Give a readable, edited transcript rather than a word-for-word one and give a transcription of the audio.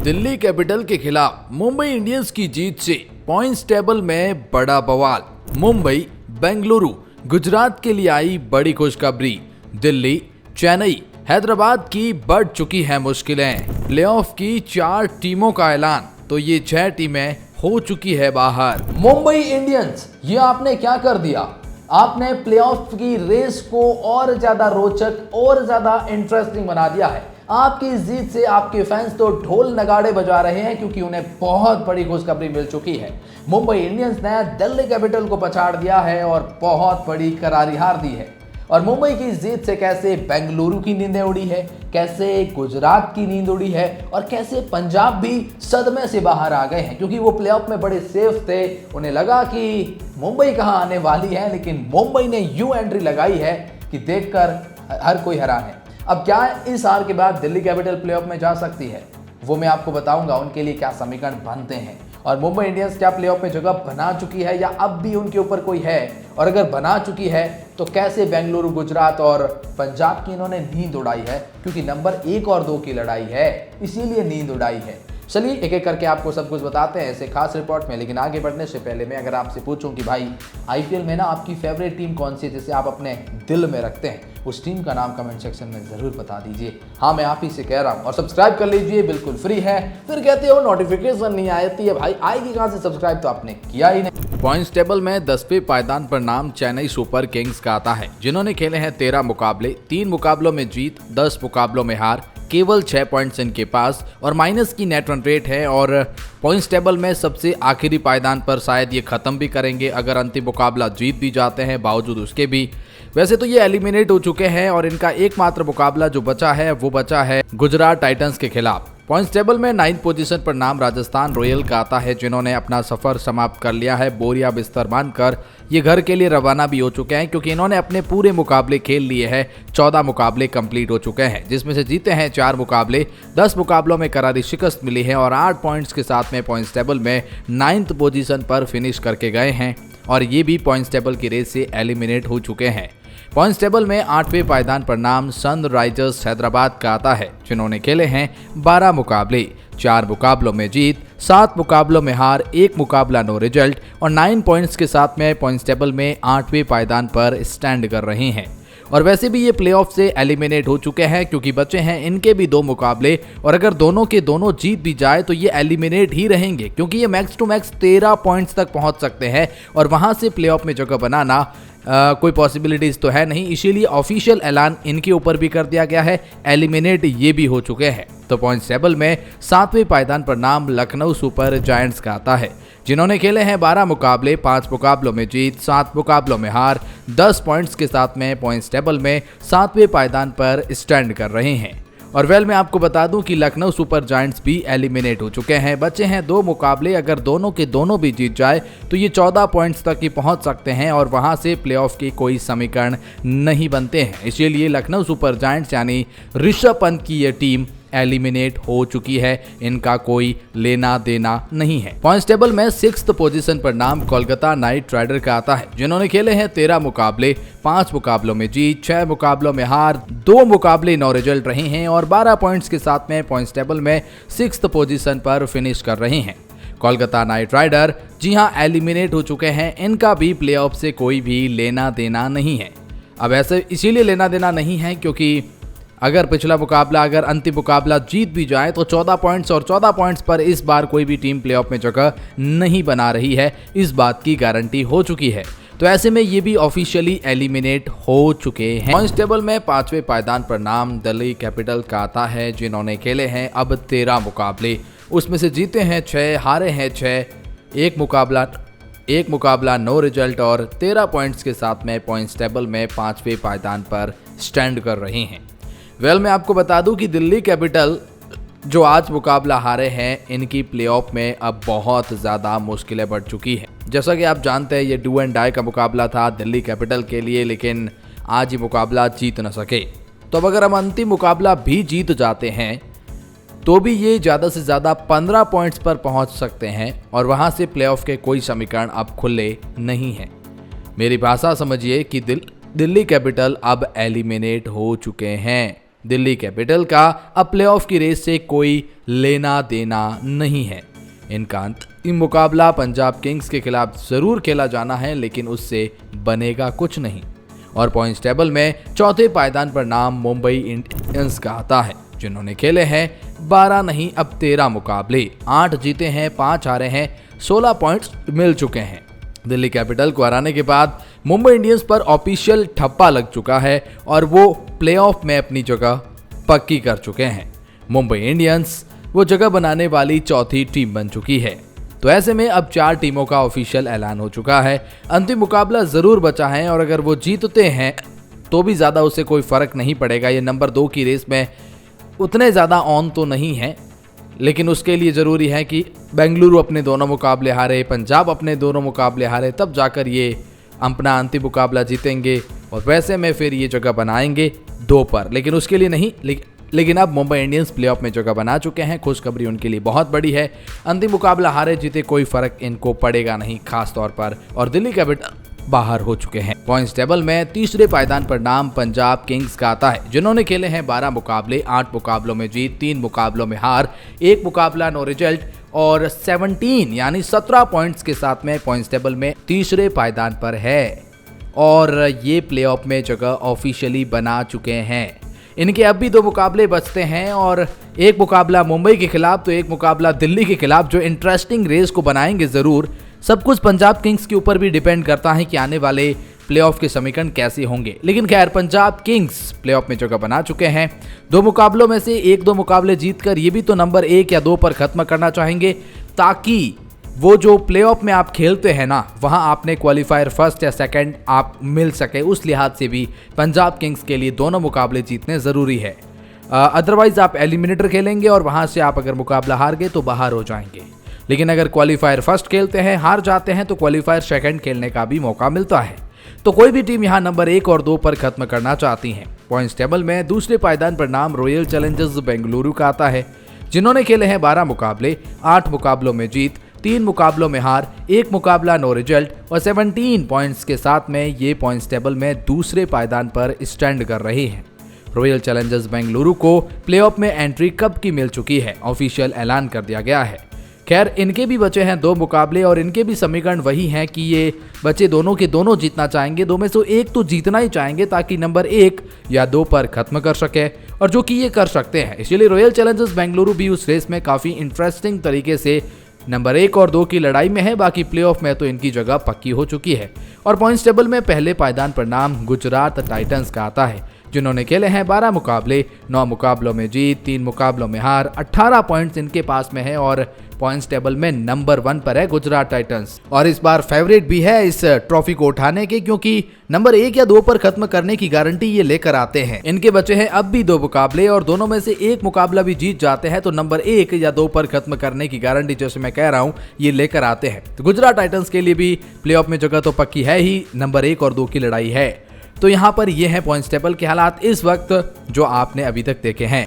Delhi capital के खिलाफ Mumbai Indians की जीत से पॉइंट्स टेबल में बड़ा बवाल। मुंबई, बेंगलुरु, गुजरात के लिए आई बड़ी खुशखबरी। दिल्ली, चेन्नई, हैदराबाद की बढ़ चुकी है मुश्किलें। प्लेऑफ की 4 टीमों का ऐलान, तो ये 6 टीमें हो चुकी है बाहर। मुंबई इंडियंस, ये आपने क्या कर दिया? आपने प्लेऑफ की रेस को और ज्यादा रोचक और ज्यादा इंटरेस्टिंग बना दिया है। आपकी इस जीत से आपके फैंस तो ढोल नगाड़े बजा रहे हैं, क्योंकि उन्हें बहुत बड़ी खुशखबरी मिल चुकी है। मुंबई इंडियंस ने दिल्ली कैपिटल को पछाड़ दिया है और बहुत बड़ी करारी हार दी है। और मुंबई की इस जीत से कैसे बेंगलुरु की नींदें उड़ी है, कैसे गुजरात की नींद उड़ी है और कैसे पंजाब भी सदमे से बाहर आ गए हैं, क्योंकि वो प्लेऑफ में बड़े सेफ थे। उन्हें लगा कि मुंबई कहां आने वाली है, लेकिन मुंबई ने यूं एंट्री लगाई है कि देखकर हर कोई हैरान है। अब क्या इस हार के बाद दिल्ली कैपिटल प्लेऑफ में जा सकती है, वो मैं आपको बताऊंगा। उनके लिए क्या समीकरण बनते हैं और मुंबई इंडियंस क्या प्लेऑफ में जगह बना चुकी है या अब भी उनके ऊपर कोई है, और अगर बना चुकी है तो कैसे बेंगलुरु, गुजरात और पंजाब की इन्होंने नींद उड़ाई है, क्योंकि नंबर 1 और 2 की लड़ाई है, इसीलिए नींद उड़ाई है। चलिए एक एक करके आपको सब कुछ बताते हैं ऐसे खास रिपोर्ट में। लेकिन आगे बढ़ने से पहले मैं अगर आपसे पूछूं कि भाई आईपीएल में ना आपकी फेवरेट टीम कौन सी है, जिसे आप अपने दिल में रखते हैं, उस टीम का नाम कमेंट सेक्शन में जरूर बता दीजिए। हाँ, मैं आप ही से कह रहा हूँ। और सब्सक्राइब कर लीजिए, बिल्कुल फ्री है। फिर कहते हो नोटिफिकेशन नहीं आती है, भाई आएगी कहाँ से? सब्सक्राइब तो आपने किया ही नहीं। पॉइंट्स टेबल में 10वें पायदान पर नाम चेन्नई सुपर किंग्स का आता है, जिन्होंने खेले हैं 13 मुकाबले, 3 मुकाबलों में जीत, 10 मुकाबलों में हार, केवल 6 पॉइंट्स इनके पास और माइनस की नेट रन रेट है। और पॉइंट्स टेबल में सबसे आखिरी पायदान पर शायद ये खत्म भी करेंगे अगर अंतिम मुकाबला जीत भी जाते हैं, बावजूद उसके भी। वैसे तो ये एलिमिनेट हो चुके हैं और इनका एकमात्र मुकाबला जो बचा है वो बचा है गुजरात टाइटंस के खिलाफ। पॉइंट्स टेबल में 9th पोजीशन पर नाम राजस्थान रॉयल का आता है, जिन्होंने अपना सफर समाप्त कर लिया है। बोरिया बिस्तर बांधकर ये घर के लिए रवाना भी हो चुके हैं, क्योंकि इन्होंने अपने पूरे मुकाबले खेल लिए हैं। 14 मुकाबले कंप्लीट हो चुके हैं, जिसमें से जीते हैं 4 मुकाबले, 10 मुकाबलों में करारी शिकस्त मिली है और 8 पॉइंट्स के साथ में पॉइंट्स टेबल में 9th पोजीशन पर फिनिश करके गए हैं। और ये भी पॉइंट्स टेबल की रेस से एलिमिनेट हो चुके हैं। पॉइंट्स टेबल में 8वें पायदान पर नाम सनराइजर्स हैदराबाद का आता है, जिन्होंने खेले हैं 12 मुकाबले, 4 मुकाबलों में जीत, 7 मुकाबलों में हार, 1 मुकाबला नो रिजल्ट और 9 पॉइंट्स के साथ में पॉइंट्स टेबल में 8वें पायदान पर स्टैंड कर रहे हैं। और वैसे भी ये प्लेऑफ से एलिमिनेट हो चुके हैं, क्योंकि बचे हैं इनके भी 2 मुकाबले, और अगर दोनों के दोनों जीत भी जाए तो ये एलिमिनेट ही रहेंगे, क्योंकि ये मैक्स टू मैक्स 13 पॉइंट्स तक पहुंच सकते हैं और वहां से प्लेऑफ में जगह बनाना कोई पॉसिबिलिटीज तो है नहीं। इसीलिए ऑफिशियल ऐलान इनके ऊपर भी कर दिया गया है, एलिमिनेट ये भी हो चुके हैं। तो पॉइंट्स टेबल में 7वें पायदान पर नाम लखनऊ सुपर जायंट्स का आता है, जिन्होंने खेले हैं 12 मुकाबले, 5 मुकाबलों में जीत, 7 मुकाबलों में हार, 10 पॉइंट्स के साथ में पॉइंट्स टेबल में 7वें पायदान पर स्टैंड कर रहे हैं। और मैं आपको बता दूं कि लखनऊ सुपर जायंट्स भी एलिमिनेट हो चुके हैं। बचे हैं 2 मुकाबले, अगर दोनों के दोनों भी जीत जाए तो ये 14 पॉइंट्स तक ही पहुंच सकते हैं और वहां से प्लेऑफ की कोई समीकरण नहीं बनते हैं। इसीलिए लखनऊ सुपर जायंट्स यानी ऋषभ पंत की ये टीम एलिमिनेट हो चुकी है, इनका कोई लेना देना नहीं है। पॉइंट्स टेबल में 6th पोजीशन पर नाम कोलकाता नाइट राइडर का आता है, जिन्होंने खेले हैं 13 मुकाबले, 5 मुकाबलों में जीत, 6 मुकाबलों में हार, 2 मुकाबले नो रिजल्ट रहे हैं और 12 पॉइंट्स के साथ में पॉइंट्स टेबल में 6th पोजीशन पर फिनिश कर रहे हैं। कोलकाता नाइट राइडर जी हां एलिमिनेट हो चुके हैं, इनका भी प्लेऑफ से कोई भी लेना देना नहीं है। अब ऐसे इसीलिए लेना देना नहीं है क्योंकि अगर पिछला मुकाबला, अगर अंतिम मुकाबला जीत भी जाए तो 14 पॉइंट्स और 14 पॉइंट्स पर इस बार कोई भी टीम प्लेऑफ में जगह नहीं बना रही है, इस बात की गारंटी हो चुकी है। तो ऐसे में ये भी ऑफिशियली एलिमिनेट हो चुके हैं। पॉइंट्स टेबल में 5वें पायदान पर नाम दिल्ली कैपिटल का आता है, जिन्होंने खेले हैं अब 13 मुकाबले, उसमें से जीते हैं 6, हारे हैं 6, एक मुकाबला नो रिजल्ट और 13 पॉइंट्स के साथ में पॉइंट्स टेबल में 5वें पायदान पर स्टैंड कर रहे हैं। मैं आपको बता दूं कि दिल्ली कैपिटल जो आज मुकाबला हारे हैं, इनकी प्लेऑफ में अब बहुत ज़्यादा मुश्किलें बढ़ चुकी हैं। जैसा कि आप जानते हैं ये डू एंड डाई का मुकाबला था दिल्ली कैपिटल के लिए, लेकिन आज ये मुकाबला जीत न सके। तो अब अगर हम अंतिम मुकाबला भी जीत जाते हैं तो भी ये ज़्यादा से ज़्यादा 15 पॉइंट्स पर पहुंच सकते हैं और वहां से प्लेऑफ के कोई समीकरण अब खुले नहीं हैं। मेरी भाषा समझिए कि दिल्ली कैपिटल अब एलिमिनेट हो चुके हैं। दिल्ली कैपिटल का अब प्लेऑफ की रेस से कोई लेना देना नहीं है। इनका अंतिम मुकाबला पंजाब किंग्स के खिलाफ जरूर खेला जाना है, लेकिन उससे बनेगा कुछ नहीं। और पॉइंट्स टेबल में चौथे पायदान पर नाम मुंबई इंडियंस का आता है, जिन्होंने खेले हैं 12 नहीं अब 13 मुकाबले, 8 जीते हैं 5 हारे हैं, 16 पॉइंट्स मिल चुके हैं। दिल्ली कैपिटल को हराने के बाद मुंबई इंडियंस पर ऑफिशियल ठप्पा लग चुका है और वो प्लेऑफ में अपनी जगह पक्की कर चुके हैं। मुंबई इंडियंस वो जगह बनाने वाली चौथी टीम बन चुकी है। तो ऐसे में अब 4 टीमों का ऑफिशियल ऐलान हो चुका है। अंतिम मुकाबला जरूर बचा है और अगर वो जीतते हैं तो भी ज़्यादा उससे कोई फर्क नहीं पड़ेगा। ये नंबर 2 की रेस में उतने ज़्यादा ऑन तो नहीं है, लेकिन उसके लिए ज़रूरी है कि बेंगलुरु अपने दोनों मुकाबले हारे, पंजाब अपने दोनों मुकाबले हारे, तब जाकर ये अपना अंतिम मुकाबला जीतेंगे और वैसे में फिर ये जगह बनाएंगे 2 पर। लेकिन उसके लिए नहीं, लेकिन अब मुंबई इंडियंस प्लेऑफ में जगह बना चुके हैं। खुशखबरी उनके लिए बहुत बड़ी है। अंतिम मुकाबला हारे जीते कोई फर्क इनको पड़ेगा नहीं खास तौर पर, और दिल्ली कैपिटल बाहर हो चुके हैं। पॉइंट्स टेबल में तीसरे पायदान पर नाम पंजाब किंग्स का आता है, जिन्होंने खेले हैं 12 मुकाबले, 8 मुकाबलों में जीत, 3 मुकाबलों में हार, 1 मुकाबला नो रिजल्ट और 17 यानी 17 पॉइंट्स के साथ में पॉइंट्स टेबल में तीसरे पायदान पर है और ये प्लेऑफ में जगह ऑफिशियली बना चुके हैं। इनके अब भी 2 मुकाबले बचते हैं और 1 मुकाबला मुंबई के खिलाफ तो 1 मुकाबला दिल्ली के खिलाफ, जो इंटरेस्टिंग रेस को बनाएंगे ज़रूर। सब कुछ पंजाब किंग्स के ऊपर भी डिपेंड करता है कि आने वाले प्लेऑफ के समीकरण कैसे होंगे। लेकिन खैर, पंजाब किंग्स प्लेऑफ में जगह बना चुके हैं। 2 मुकाबलों में से 1-2 मुकाबले जीतकर ये भी तो नंबर 1 या 2 पर खत्म करना चाहेंगे, ताकि वो जो प्लेऑफ में आप खेलते हैं ना, वहां आपने क्वालिफायर फर्स्ट या सेकंड आप मिल सके। उस लिहाज से भी पंजाब किंग्स के लिए दोनों मुकाबले जीतने ज़रूरी है। अदरवाइज आप एलिमिनेटर खेलेंगे और वहां से आप अगर मुकाबला हार गए तो बाहर हो जाएंगे। लेकिन अगर क्वालिफायर फर्स्ट खेलते हैं, हार जाते हैं, तो क्वालिफायर सेकंड खेलने का भी मौका मिलता है। तो कोई भी टीम यहां नंबर 1 और 2 पर खत्म करना चाहती है। पॉइंट्स टेबल में दूसरे पायदान पर नाम रॉयल चैलेंजर्स बेंगलुरु का आता है, जिन्होंने खेले हैं 12 मुकाबले, 8 मुकाबलों में जीत, 3 मुकाबलों में हार, 1 मुकाबला नो रिजल्ट और 17 पॉइंट्स के साथ में ये पॉइंट्स टेबल में दूसरे पायदान पर स्टैंड कर रही है। रॉयल चैलेंजर्स बेंगलुरु को प्लेऑफ में एंट्री कब की मिल चुकी है, ऑफिशियल ऐलान कर दिया गया है। खैर, इनके भी बचे हैं 2 मुकाबले और इनके भी समीकरण वही हैं कि ये बचे दोनों के दोनों जीतना चाहेंगे। 2 में से 1 तो जीतना ही चाहेंगे ताकि नंबर 1 या 2 पर खत्म कर सके, और जो कि ये कर सकते हैं। इसलिए रॉयल चैलेंजर्स बेंगलुरु भी उस रेस में काफ़ी इंटरेस्टिंग तरीके से नंबर 1 और 2 की लड़ाई में है। बाकी प्लेऑफ में तो इनकी जगह पक्की हो चुकी है। और पॉइंट्स टेबल में पहले पायदान पर नाम गुजरात टाइटंस का आता है, जिन्होंने खेले हैं 12 मुकाबले, 9 मुकाबलों में जीत, 3 मुकाबलों में हार, 18 पॉइंट्स इनके पास में है और पॉइंट्स टेबल में नंबर 1 पर है गुजरात टाइटंस। और इस बार फेवरेट भी है इस ट्रॉफी को उठाने के, क्योंकि नंबर 1 या 2 पर खत्म करने की गारंटी ये लेकर आते हैं। इनके बचे हैं अब भी 2 मुकाबले और दोनों में से 1 मुकाबला भी जीत जाते हैं तो नंबर 1 या 2 पर खत्म करने की गारंटी, जैसे मैं कह रहा हूँ, ये लेकर आते हैं। तो गुजरात टाइटंस के लिए भी प्लेऑफ में जगह तो पक्की है ही, नंबर 1 और 2 की लड़ाई है। तो यहाँ पर ये है पॉइंट्स टेबल के हालात इस वक्त जो आपने अभी तक देखे हैं।